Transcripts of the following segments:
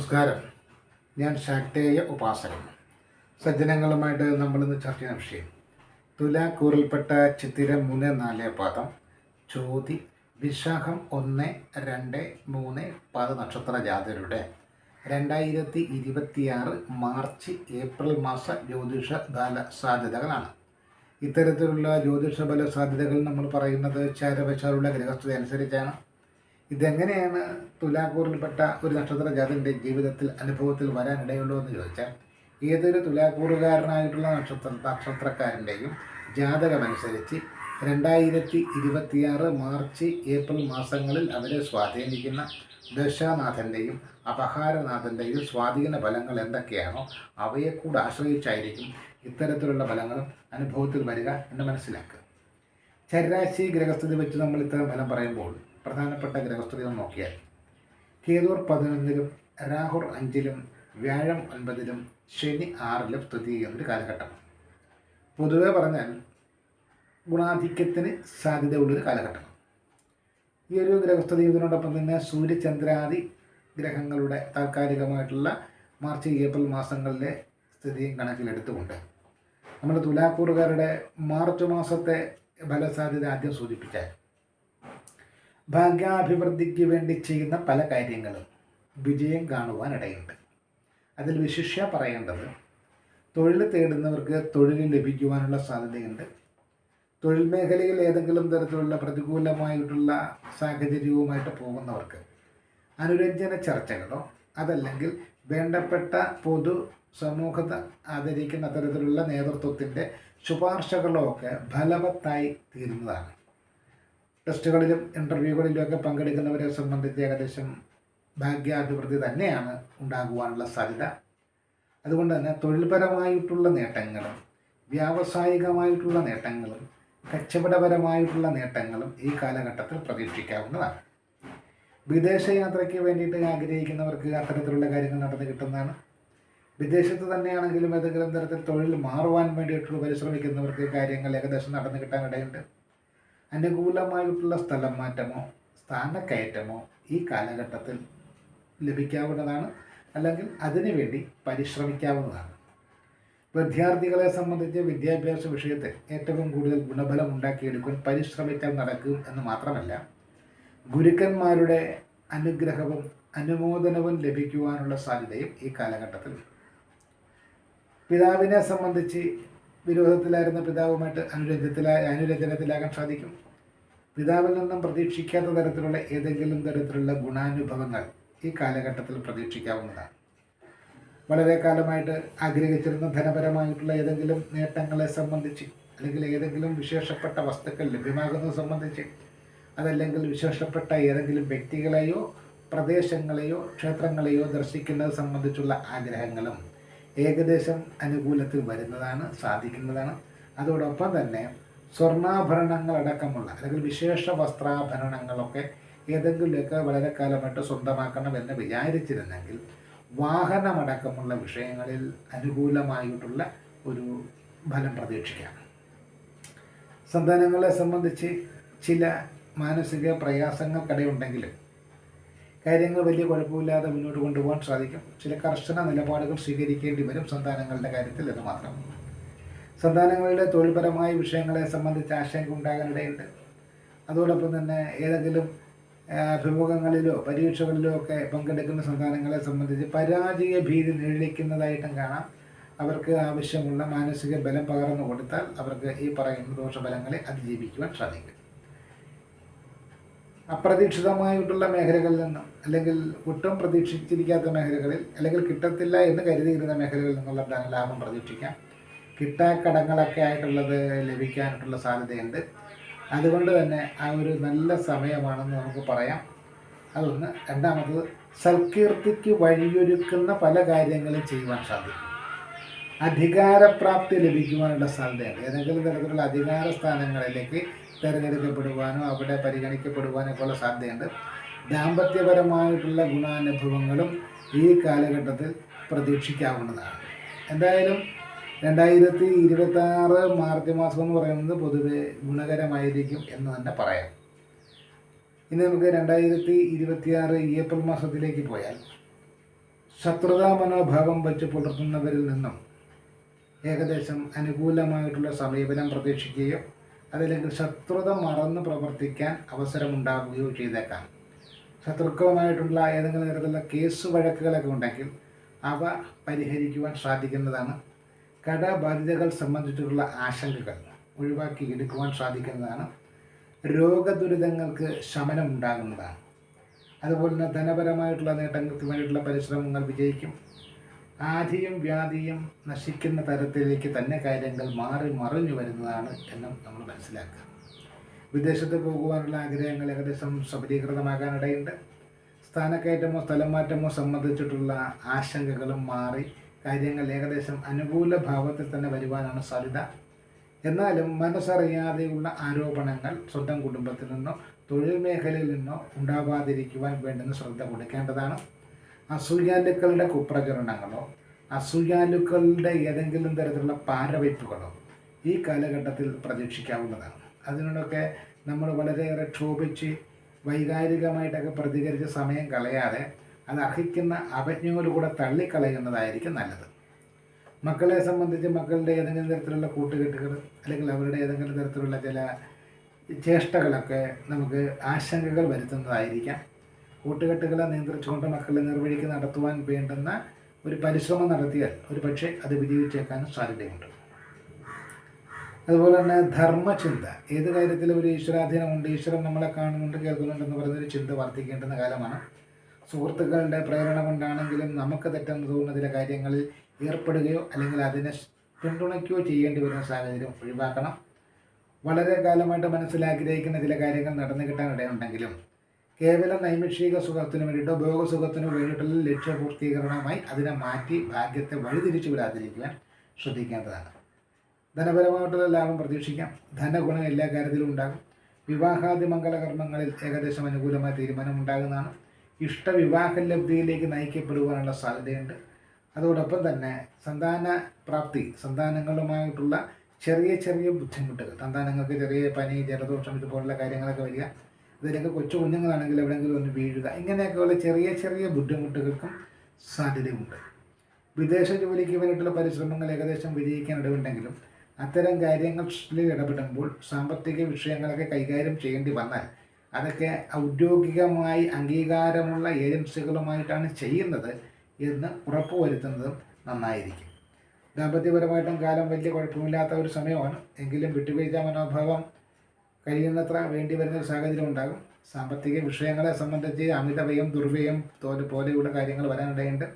നമസ്കാരം. ഞാൻ ശാക്തേയ ഉപാസകൻ. സജ്ജനങ്ങളുമായിട്ട് നമ്മളിന്ന് ചർച്ച ചെയ്യുന്ന വിഷയം തുലാക്കൂറിൽപ്പെട്ട ചിത്തിര 3, 4 പാദം, ചോതി, വിശാഖം 1, 2, 3 പാദ നക്ഷത്ര ജാതരുടെ 2026 മാർച്ച് ഏപ്രിൽ മാസ ജ്യോതിഷ ബല സാധ്യതകളാണ്. ഇത്തരത്തിലുള്ള ജ്യോതിഷ ബല സാധ്യതകൾ നമ്മൾ പറയുന്നത് ചാരവശാലുള്ള ഗ്രഹസ്ഥത അനുസരിച്ചാണ്. ഇതെങ്ങനെയാണ് തുലാക്കൂറിൽപ്പെട്ട ഒരു നക്ഷത്ര ജാതകൻ്റെ ജീവിതത്തിൽ അനുഭവത്തിൽ വരാനിടയുള്ളൂ എന്ന് ചോദിച്ചാൽ, ഏതൊരു തുലാക്കൂറുകാരനായിട്ടുള്ള നക്ഷത്രക്കാരൻ്റെയും ജാതകമനുസരിച്ച് 2026 മാർച്ച് ഏപ്രിൽ മാസങ്ങളിൽ അവരെ സ്വാധീനിക്കുന്ന ദശാനാഥൻ്റെയും അപഹാരനാഥൻ്റെയും സ്വാധീന ഫലങ്ങൾ എന്തൊക്കെയാണോ അവയെ കൂടെ ആശ്രയിച്ചായിരിക്കും ഇത്തരത്തിലുള്ള ഫലങ്ങളും അനുഭവത്തിൽ വരിക എന്ന് മനസ്സിലാക്കുക. ചരരാശി ഗ്രഹസ്ഥിതി വെച്ച് നമ്മൾ ഇത്തരം ഫലം പറയുമ്പോൾ പ്രധാനപ്പെട്ട ഗ്രഹസ്ഥിതി ഒന്ന് നോക്കിയാൽ കേതുർ 11-ലും രാഹുർ 5-ലും വ്യാഴം 9-ലും ശനി 6-ലും സ്ഥിതി ചെയ്യുന്നൊരു കാലഘട്ടമാണ്. പൊതുവെ പറഞ്ഞാൽ ഗുണാധിക്യത്തിന് സാധ്യതയുള്ളൊരു കാലഘട്ടമാണ്. ഈ ഒരു ഗ്രഹസ്ഥിതി ഇതിനോടൊപ്പം തന്നെ സൂര്യചന്ദ്രാദി ഗ്രഹങ്ങളുടെ താൽക്കാലികമായിട്ടുള്ള മാർച്ച് ഏപ്രിൽ മാസങ്ങളിലെ സ്ഥിതിയും കണക്കിലെടുത്തുകൊണ്ട് നമ്മുടെ തുലാക്കൂറുകാരുടെ മാർച്ച് മാസത്തെ ഫലസാധ്യത ആദ്യം സൂചിപ്പിച്ചാൽ, ഭാഗ്യാഭിവൃദ്ധിക്ക് വേണ്ടി ചെയ്യുന്ന പല കാര്യങ്ങളും വിജയം കാണുവാനിടയുണ്ട്. അതിൽ വിശിഷ്യ പറയേണ്ടത് തൊഴിൽ തേടുന്നവർക്ക് തൊഴിൽ ലഭിക്കുവാനുള്ള സാധ്യതയുണ്ട്. തൊഴിൽ മേഖലയിൽ ഏതെങ്കിലും തരത്തിലുള്ള പ്രതികൂലമായിട്ടുള്ള സാഹചര്യവുമായിട്ട് പോകുന്നവർക്ക് അനുരഞ്ജന ചർച്ചകളോ അതല്ലെങ്കിൽ വേണ്ടപ്പെട്ട പൊതു സമൂഹത്തെ ആദരിക്കുന്ന തരത്തിലുള്ള നേതൃത്വത്തിൻ്റെ ശുപാർശകളോ ഒക്കെ ഫലവത്തായി തീരുന്നതാണ്. ടെസ്റ്റുകളിലും ഇൻ്റർവ്യൂകളിലുമൊക്കെ പങ്കെടുക്കുന്നവരെ സംബന്ധിച്ച് ഏകദേശം ഭാഗ്യാഭിവൃദ്ധി തന്നെയാണ് ഉണ്ടാകുവാനുള്ള സാധ്യത. അതുകൊണ്ട് തന്നെ തൊഴിൽപരമായിട്ടുള്ള നേട്ടങ്ങളും വ്യാവസായികമായിട്ടുള്ള നേട്ടങ്ങളും കച്ചവടപരമായിട്ടുള്ള നേട്ടങ്ങളും ഈ കാലഘട്ടത്തിൽ പ്രതീക്ഷിക്കാവുന്നതാണ്. വിദേശയാത്രയ്ക്ക് വേണ്ടിയിട്ട് ആഗ്രഹിക്കുന്നവർക്ക് അത്തരത്തിലുള്ള കാര്യങ്ങൾ നടന്നു കിട്ടുന്നതാണ്. വിദേശത്ത് തന്നെയാണെങ്കിലും ഏതെങ്കിലും തരത്തിൽ തൊഴിൽ മാറുവാൻ വേണ്ടിയിട്ടുള്ള പരിശ്രമിക്കുന്നവർക്ക് കാര്യങ്ങൾ ഏകദേശം നടന്നു കിട്ടാനിടയുണ്ട്. അനുകൂലമായിട്ടുള്ള സ്ഥലം മാറ്റമോ സ്ഥാനക്കയറ്റമോ ഈ കാലഘട്ടത്തിൽ ലഭിക്കാവുന്നതാണ്, അല്ലെങ്കിൽ അതിനുവേണ്ടി പരിശ്രമിക്കാവുന്നതാണ്. വിദ്യാർത്ഥികളെ സംബന്ധിച്ച് വിദ്യാഭ്യാസ വിഷയത്തിൽ ഏറ്റവും കൂടുതൽ ഗുണഫലം ഉണ്ടാക്കിയെടുക്കാൻ പരിശ്രമിച്ചാൽ നടക്കും എന്ന് മാത്രമല്ല, ഗുരുക്കന്മാരുടെ അനുഗ്രഹവും അനുമോദനവും ലഭിക്കുവാനുള്ള സാധ്യതയും ഈ കാലഘട്ടത്തിൽ. പിതാവിനെ സംബന്ധിച്ച് വിരോധത്തിലായിരുന്ന പിതാവുമായിട്ട് അനുരഞ്ജനത്തിലാകാൻ സാധിക്കും. പിതാവിൽ നിന്നും പ്രതീക്ഷിക്കാത്ത തരത്തിലുള്ള ഏതെങ്കിലും തരത്തിലുള്ള ഗുണാനുഭവങ്ങൾ ഈ കാലഘട്ടത്തിൽ പ്രതീക്ഷിക്കാവുന്നതാണ്. വളരെ കാലമായിട്ട് ആഗ്രഹിച്ചിരുന്ന ധനപരമായിട്ടുള്ള ഏതെങ്കിലും നേട്ടങ്ങളെ സംബന്ധിച്ച്, അല്ലെങ്കിൽ ഏതെങ്കിലും വിശേഷപ്പെട്ട വസ്തുക്കൾ ലഭ്യമാകുന്നത് സംബന്ധിച്ച്, അതല്ലെങ്കിൽ വിശേഷപ്പെട്ട ഏതെങ്കിലും വ്യക്തികളെയോ പ്രദേശങ്ങളെയോ ക്ഷേത്രങ്ങളെയോ ദർശിക്കുന്നത് സംബന്ധിച്ചുള്ള ആഗ്രഹങ്ങളും ഏകദേശം അനുകൂലത്തിൽ വരുന്നതാണ്, സാധിക്കുന്നതാണ്. അതോടൊപ്പം തന്നെ സ്വർണ്ണാഭരണങ്ങളടക്കമുള്ള അല്ലെങ്കിൽ വിശേഷ വസ്ത്രാഭരണങ്ങളൊക്കെ ഏതെങ്കിലുമൊക്കെ വളരെ കാലമായിട്ട് സ്വന്തമാക്കണമെന്ന് വിചാരിച്ചിരുന്നെങ്കിൽ വാഹനമടക്കമുള്ള വിഷയങ്ങളിൽ അനുകൂലമായിട്ടുള്ള ഒരു ഫലം പ്രതീക്ഷിക്കാം. സന്താനങ്ങളെ സംബന്ധിച്ച് ചില മാനസിക പ്രയാസങ്ങൾക്കിടയുണ്ടെങ്കിലും കാര്യങ്ങൾ വലിയ കുഴപ്പമില്ലാതെ മുന്നോട്ട് കൊണ്ടുപോകാൻ സാധിക്കും. ചില കർശന നിലപാടുകൾ സ്വീകരിക്കേണ്ടി വരും സന്താനങ്ങളുടെ കാര്യത്തിൽ എന്ന് മാത്രം. സന്താനങ്ങളുടെ തൊഴിൽപരമായ വിഷയങ്ങളെ സംബന്ധിച്ച് ആശങ്ക ഉണ്ടാകാനിടയുണ്ട്. അതോടൊപ്പം തന്നെ ഏതെങ്കിലും അഭിമുഖങ്ങളിലോ പരീക്ഷകളിലോ ഒക്കെ പങ്കെടുക്കുന്ന സന്താനങ്ങളെ സംബന്ധിച്ച് പരാജയ ഭീതി നിഴലിക്കുന്നതായിട്ടും കാണാം. അവർക്ക് ആവശ്യമുള്ള മാനസിക ബലം പകർന്നു കൊടുത്താൽ അവർക്ക് ഈ പറയുന്ന ദോഷഫലങ്ങളെ അതിജീവിക്കുവാൻ സാധിക്കും. അപ്രതീക്ഷിതമായിട്ടുള്ള മേഖലകളിൽ നിന്നും, അല്ലെങ്കിൽ ഒട്ടും പ്രതീക്ഷിച്ചിരിക്കാത്ത മേഖലകളിൽ, അല്ലെങ്കിൽ കിട്ടത്തില്ല എന്ന് കരുതിയിരുന്ന മേഖലകളിൽ നിന്നുള്ള ധനലാഭം പ്രതീക്ഷിക്കാം. കിട്ടാക്കടങ്ങളൊക്കെ ആയിട്ടുള്ളത് ലഭിക്കാനായിട്ടുള്ള സാധ്യതയുണ്ട്. അതുകൊണ്ട് തന്നെ ആ ഒരു നല്ല സമയമാണെന്ന് നമുക്ക് പറയാം. അതൊന്ന്. രണ്ടാമത്തത്, സൽകീർത്തിക്ക് വഴിയൊരുക്കുന്ന പല കാര്യങ്ങളും ചെയ്യുവാൻ സാധിക്കും. അധികാരപ്രാപ്തി ലഭിക്കുവാനുള്ള സാധ്യതയുണ്ട്. ഏതെങ്കിലും തരത്തിലുള്ള അധികാര സ്ഥാനങ്ങളിലേക്ക് തിരഞ്ഞെടുക്കപ്പെടുവാനോ അവിടെ പരിഗണിക്കപ്പെടുവാനൊക്കെ ഉള്ള സാധ്യതയുണ്ട്. ദാമ്പത്യപരമായിട്ടുള്ള ഗുണാനുഭവങ്ങളും ഈ കാലഘട്ടത്തിൽ പ്രതീക്ഷിക്കാവുന്നതാണ്. എന്തായാലും 2026 മാർച്ച് മാസം എന്ന് പറയുന്നത് പൊതുവെ ഗുണകരമായിരിക്കും എന്ന് തന്നെ പറയാം. ഇനി നമുക്ക് 2026 ഏപ്രിൽ മാസത്തിലേക്ക് പോയാൽ ശത്രുതാ മനോഭാവം വെച്ച് പുലർത്തുന്നവരിൽ നിന്നും ഏകദേശം അനുകൂലമായിട്ടുള്ള സമീപനം പ്രതീക്ഷിക്കുകയോ അതല്ലെങ്കിൽ ശത്രുത മറന്ന് പ്രവർത്തിക്കാൻ അവസരമുണ്ടാകുകയോ ചെയ്തേക്കാം. ശത്രുക്കളുമായിട്ടുള്ള ഏതെങ്കിലും തരത്തിലുള്ള കേസ് വഴക്കുകളൊക്കെ ഉണ്ടെങ്കിൽ അവ പരിഹരിക്കുവാൻ സാധിക്കുന്നതാണ്. കടബാധ്യതകൾ സംബന്ധിച്ചിട്ടുള്ള ആശങ്കകൾ ഒഴിവാക്കി എടുക്കുവാൻ സാധിക്കുന്നതാണ്. രോഗദുരിതങ്ങൾക്ക് ശമനം ഉണ്ടാകുന്നതാണ്. അതുപോലെ തന്നെ ധനപരമായിട്ടുള്ള നേട്ടങ്ങൾക്ക് വേണ്ടിയിട്ടുള്ള പരിശ്രമങ്ങൾ വിജയിക്കും. ആധിയും വ്യാധിയും നശിക്കുന്ന തരത്തിലേക്ക് തന്നെ കാര്യങ്ങൾ മാറി മറിഞ്ഞു വരുന്നതാണ് എന്നും നമ്മൾ മനസ്സിലാക്കുക. വിദേശത്ത് പോകുവാനുള്ള ആഗ്രഹങ്ങൾ ഏകദേശം സബലീകൃതമാകാനിടയുണ്ട്. സ്ഥാനക്കയറ്റമോ സ്ഥലം മാറ്റമോ സംബന്ധിച്ചിട്ടുള്ള ആശങ്കകളും മാറി കാര്യങ്ങൾ ഏകദേശം അനുകൂല ഭാവത്തിൽ തന്നെ വരുവാനാണ് സാധ്യത. എന്നാലും മനസ്സറിയാതെയുള്ള ആരോപണങ്ങൾ സ്വന്തം കുടുംബത്തിൽ നിന്നോ തൊഴിൽ മേഖലയിൽ നിന്നോ ഉണ്ടാവാതിരിക്കുവാൻ വേണ്ടുന്ന ശ്രദ്ധ കൊടുക്കേണ്ടതാണ്. അസൂയാലുക്കളുടെ കുപ്രചരണങ്ങളോ അസൂയാലുക്കളുടെ ഏതെങ്കിലും തരത്തിലുള്ള പാരവയ്പ്പുകളോ ഈ കാലഘട്ടത്തിൽ പ്രതീക്ഷിക്കാവുന്നതാണ്. അതിനോടൊക്കെ നമ്മൾ വളരെയേറെ ക്ഷോഭിച്ച് വൈകാരികമായിട്ടൊക്കെ പ്രതികരിച്ച് സമയം കളയാതെ അത് അർഹിക്കുന്ന അവജ്ഞയോടുകൂടെ തള്ളിക്കളയുന്നതായിരിക്കും നല്ലത്. മക്കളെ സംബന്ധിച്ച് മക്കളുടെ ഏതെങ്കിലും തരത്തിലുള്ള കൂട്ടുകെട്ടുകൾ അല്ലെങ്കിൽ അവരുടെ ഏതെങ്കിലും തരത്തിലുള്ള ചില ചേഷ്ടകളൊക്കെ നമുക്ക് ആശങ്കകൾ വരുത്തുന്നതായിരിക്കാം. കൂട്ടുകെട്ടുകളെ നിയന്ത്രിച്ചുകൊണ്ട് മക്കളെ നിർവഴിക്ക് നടത്തുവാൻ വേണ്ടുന്ന ഒരു പരിശ്രമം നടത്തിയാൽ ഒരു പക്ഷേ അത് വിജയിച്ചേക്കാനും സാധ്യതയുണ്ട്. അതുപോലെ തന്നെ ധർമ്മചിന്ത, ഏത് കാര്യത്തിലും ഒരു ഈശ്വരാധീനമുണ്ട്, ഈശ്വരൻ നമ്മളെ കാണുന്നുണ്ട് കേൾക്കുന്നുണ്ടെന്ന് പറയുന്നൊരു ചിന്ത വർദ്ധിക്കേണ്ടുന്ന കാലമാണ്. സുഹൃത്തുക്കളുടെ പ്രേരണ കൊണ്ടാണെങ്കിലും നമുക്ക് തെറ്റെന്ന് തോന്നുന്ന ചില കാര്യങ്ങളിൽ ഏർപ്പെടുകയോ അല്ലെങ്കിൽ അതിനെ പിന്തുണയ്ക്കുകയോ ചെയ്യേണ്ടി വരുന്ന സാഹചര്യം ഒഴിവാക്കണം. വളരെ കാലമായിട്ട് മനസ്സിലാഗ്രഹിക്കുന്ന ചില കാര്യങ്ങൾ നടന്നു കിട്ടാൻ ഇടയുണ്ടെങ്കിലും കേവലം നൈമിഷിക സുഖത്തിന് വേണ്ടിയിട്ടോ ഭോഗസുഖത്തിനോ വേണ്ടിയിട്ടുള്ള ലക്ഷ്യപൂർത്തീകരണമായി അതിനെ മാറ്റി ഭാഗ്യത്തെ വഴിതിരിച്ചു വിടാതിരിക്കുവാൻ ശ്രദ്ധിക്കേണ്ടതാണ്. ധനപരമായിട്ടുള്ള ലാഭം പ്രതീക്ഷിക്കാം. ധനഗുണം എല്ലാ കാര്യത്തിലും ഉണ്ടാകും. വിവാഹാദി മംഗളകർമ്മങ്ങളിൽ ഏകദേശം അനുകൂലമായ തീരുമാനമുണ്ടാകുന്നതാണ്. ഇഷ്ടവിവാഹ ലബ്ധിയിലേക്ക് നയിക്കപ്പെടുവാനുള്ള സാധ്യതയുണ്ട്. അതോടൊപ്പം തന്നെ സന്താന പ്രാപ്തി, സന്താനങ്ങളുമായിട്ടുള്ള ചെറിയ ചെറിയ ബുദ്ധിമുട്ടുകൾ, സന്താനങ്ങൾക്ക് ചെറിയ പനി, ജലദോഷം ഇതുപോലുള്ള കാര്യങ്ങളൊക്കെ വരിക, ഇതിലൊക്കെ കൊച്ചു കുഞ്ഞുങ്ങളാണെങ്കിൽ എവിടെയെങ്കിലും ഒന്ന് വീഴുക, ഇങ്ങനെയൊക്കെയുള്ള ചെറിയ ചെറിയ ബുദ്ധിമുട്ടുകൾക്കും സാധ്യതയുണ്ട്. വിദേശ ജോലിക്ക് വേണ്ടിയിട്ടുള്ള പരിശ്രമങ്ങൾ ഏകദേശം വിജയിക്കാൻ ഇടവുണ്ടെങ്കിലും അത്തരം കാര്യങ്ങളിൽ ഇടപെടുമ്പോൾ സാമ്പത്തിക വിഷയങ്ങളൊക്കെ കൈകാര്യം ചെയ്യേണ്ടി വന്നാൽ അതൊക്കെ ഔദ്യോഗികമായി അംഗീകാരമുള്ള ഏജൻസികളുമായിട്ടാണ് ചെയ്യുന്നത് എന്ന് ഉറപ്പുവരുത്തുന്നതും നന്നായിരിക്കും. ദാമ്പത്യപരമായിട്ടും കാലം വലിയ കുഴപ്പമില്ലാത്ത ഒരു സമയമാണ്. എങ്കിലും വിട്ടുവീഴ്ച മനോഭാവം കഴിയുന്നത്ര വേണ്ടി വരുന്നൊരു സാഹചര്യം ഉണ്ടാകും. സാമ്പത്തിക വിഷയങ്ങളെ സംബന്ധിച്ച് അമിതവ്യയം, ദുർവ്യയം പോലെയുള്ള കാര്യങ്ങൾ വരാനിടയുണ്ട്.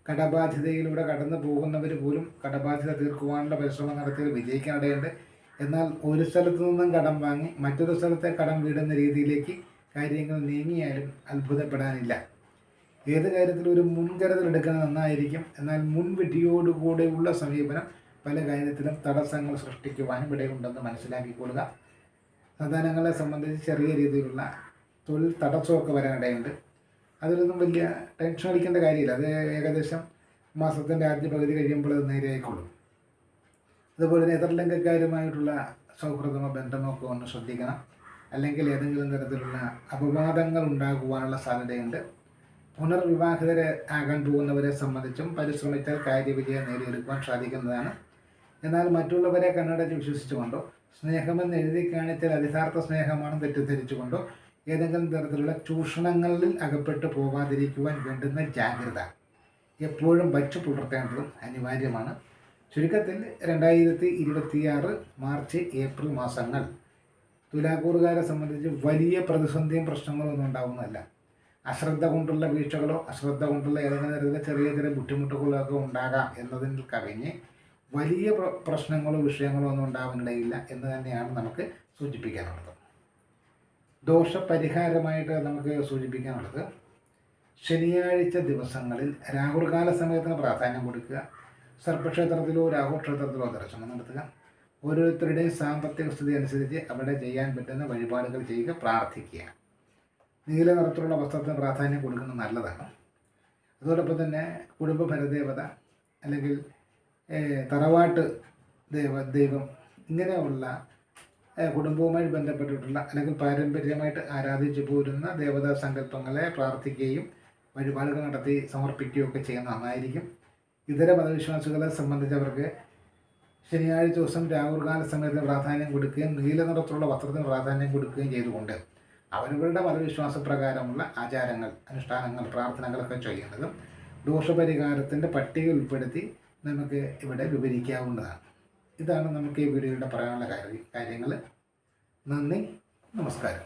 കടബാധ്യതയിലൂടെ കടന്നു പോകുന്നവർ പോലും കടബാധ്യത തീർക്കുവാനുള്ള പരിശ്രമം നടത്തിയത് വിജയിക്കാനിടയുണ്ട്. എന്നാൽ ഒരു സ്ഥലത്തു നിന്നും കടം വാങ്ങി മറ്റൊരു സ്ഥലത്തെ കടം വീടുന്ന രീതിയിലേക്ക് കാര്യങ്ങൾ നീങ്ങിയാലും അത്ഭുതപ്പെടാനില്ല. ഏത് കാര്യത്തിലും ഒരു മുൻകരുതൽ എടുക്കുന്നത് നന്നായിരിക്കും. എന്നാൽ മുൻവിധിയോടുകൂടെയുള്ള സമീപനം പല കാര്യത്തിലും തടസ്സങ്ങൾ സൃഷ്ടിക്കുവാനും ഇടയുണ്ടെന്ന് മനസ്സിലാക്കിക്കൊള്ളുക. സന്താനങ്ങളെ സംബന്ധിച്ച് ചെറിയ രീതിയിലുള്ള തൊഴിൽ തടസ്സമൊക്കെ വരാനിടയുണ്ട്. അതിലൊന്നും വലിയ ടെൻഷൻ അടിക്കേണ്ട കാര്യമില്ല. അത് ഏകദേശം മാസത്തിൻ്റെ ആദ്യ പകുതി കഴിയുമ്പോൾ അത് നേരെയായിക്കൊള്ളും. അതുപോലെ നെതർലിംഗക്കാരുമായിട്ടുള്ള സൗഹൃദമോ ബന്ധമോ ഒക്കെ ഒന്ന് ശ്രദ്ധിക്കണം. അല്ലെങ്കിൽ ഏതെങ്കിലും തരത്തിലുള്ള അപവാദങ്ങൾ ഉണ്ടാകുവാനുള്ള സാധ്യതയുണ്ട്. പുനർവിവാഹിതരെ ആകാൻ പോകുന്നവരെ സംബന്ധിച്ചും പരിശ്രമിച്ചാൽ കാര്യവിജയം നേടിയെടുക്കുവാൻ സാധിക്കുന്നതാണ്. എന്നാൽ മറ്റുള്ളവരെ കണ്ണടച്ച് വിശ്വസിച്ചുകൊണ്ടോ സ്നേഹമെന്ന് എഴുതി കാണിച്ചാൽ യഥാർത്ഥ സ്നേഹമാണെന്ന് തെറ്റിദ്ധരിച്ചുകൊണ്ടോ ഏതെങ്കിലും തരത്തിലുള്ള ചൂഷണങ്ങളിൽ അകപ്പെട്ടു പോകാതിരിക്കുവാൻ വേണ്ടുന്ന ജാഗ്രത എപ്പോഴും വച്ചു പുലർത്തേണ്ടതും അനിവാര്യമാണ്. ചുരുക്കത്തിൽ 2026 മാർച്ച് ഏപ്രിൽ മാസങ്ങൾ തുലാക്കൂറുകാരെ സംബന്ധിച്ച് വലിയ പ്രതിസന്ധിയും പ്രശ്നങ്ങളും ഒന്നും ഉണ്ടാകുന്നതല്ല. അശ്രദ്ധ കൊണ്ടുള്ള വീഴ്ചകളോ അശ്രദ്ധ കൊണ്ടുള്ള ഏതെങ്കിലും തരത്തിലുള്ള ചെറിയ ചെറിയ ബുദ്ധിമുട്ടുകളോ ഒക്കെ ഉണ്ടാകാം എന്നതിൽ കവിഞ്ഞ് വലിയ പ്രശ്നങ്ങളോ വിഷയങ്ങളോ ഒന്നും ഉണ്ടാവാനിടയില്ല എന്ന് തന്നെയാണ് നമുക്ക് സൂചിപ്പിക്കാനുള്ളത്. ദോഷപരിഹാരമായിട്ട് നമുക്ക് സൂചിപ്പിക്കാനുള്ളത് ശനിയാഴ്ച ദിവസങ്ങളിൽ രാഹുർകാല സമയത്തിന് പ്രാധാന്യം കൊടുക്കുക. സർപ്പക്ഷേത്രത്തിലോ രാഹുൽ ക്ഷേത്രത്തിലോ ദർശനം നടത്തുക. ഓരോരുത്തരുടെയും സാമ്പത്തിക സ്ഥിതി അനുസരിച്ച് അവിടെ ചെയ്യാൻ പറ്റുന്ന വഴിപാടുകൾ ചെയ്യുക, പ്രാർത്ഥിക്കുക. നീല നിറത്തിലുള്ള വസ്ത്രത്തിന് പ്രാധാന്യം കൊടുക്കുന്നത് നല്ലതാണ്. അതോടൊപ്പം തന്നെ കുടുംബ പരദേവത അല്ലെങ്കിൽ തറവാട്ട് ദൈവം ഇങ്ങനെയുള്ള കുടുംബവുമായി ബന്ധപ്പെട്ടിട്ടുള്ള അല്ലെങ്കിൽ പാരമ്പര്യമായിട്ട് ആരാധിച്ചു പോരുന്ന ദേവതാ സങ്കല്പങ്ങളെ പ്രാർത്ഥിക്കുകയും വഴിപാടുകൾ നടത്തി സമർപ്പിക്കുകയൊക്കെ ചെയ്യുന്നത് നന്നായിരിക്കും. ഇതര മതവിശ്വാസികളെ സംബന്ധിച്ചവർക്ക് ശനിയാഴ്ച ദിവസം രാഹുൽകാല സമയത്തിന് പ്രാധാന്യം കൊടുക്കുകയും നീല നിറത്തിലുള്ള വസ്ത്രത്തിന് പ്രാധാന്യം കൊടുക്കുകയും ചെയ്തുകൊണ്ട് അവരവരുടെ മതവിശ്വാസപ്രകാരമുള്ള ആചാരങ്ങൾ, അനുഷ്ഠാനങ്ങൾ, പ്രാർത്ഥനകളൊക്കെ ചെയ്യുന്നതും ദോഷപരിഹാരത്തിൻ്റെ പട്ടിക ഉൾപ്പെടുത്തി നമുക്ക് ഇവിടെ വിവരിക്കാവുന്നതാണ്. ഇതാണ് നമുക്ക് ഈ വീഡിയോയുടെ പറയാനുള്ള കാര്യങ്ങൾ. നന്ദി, നമസ്കാരം.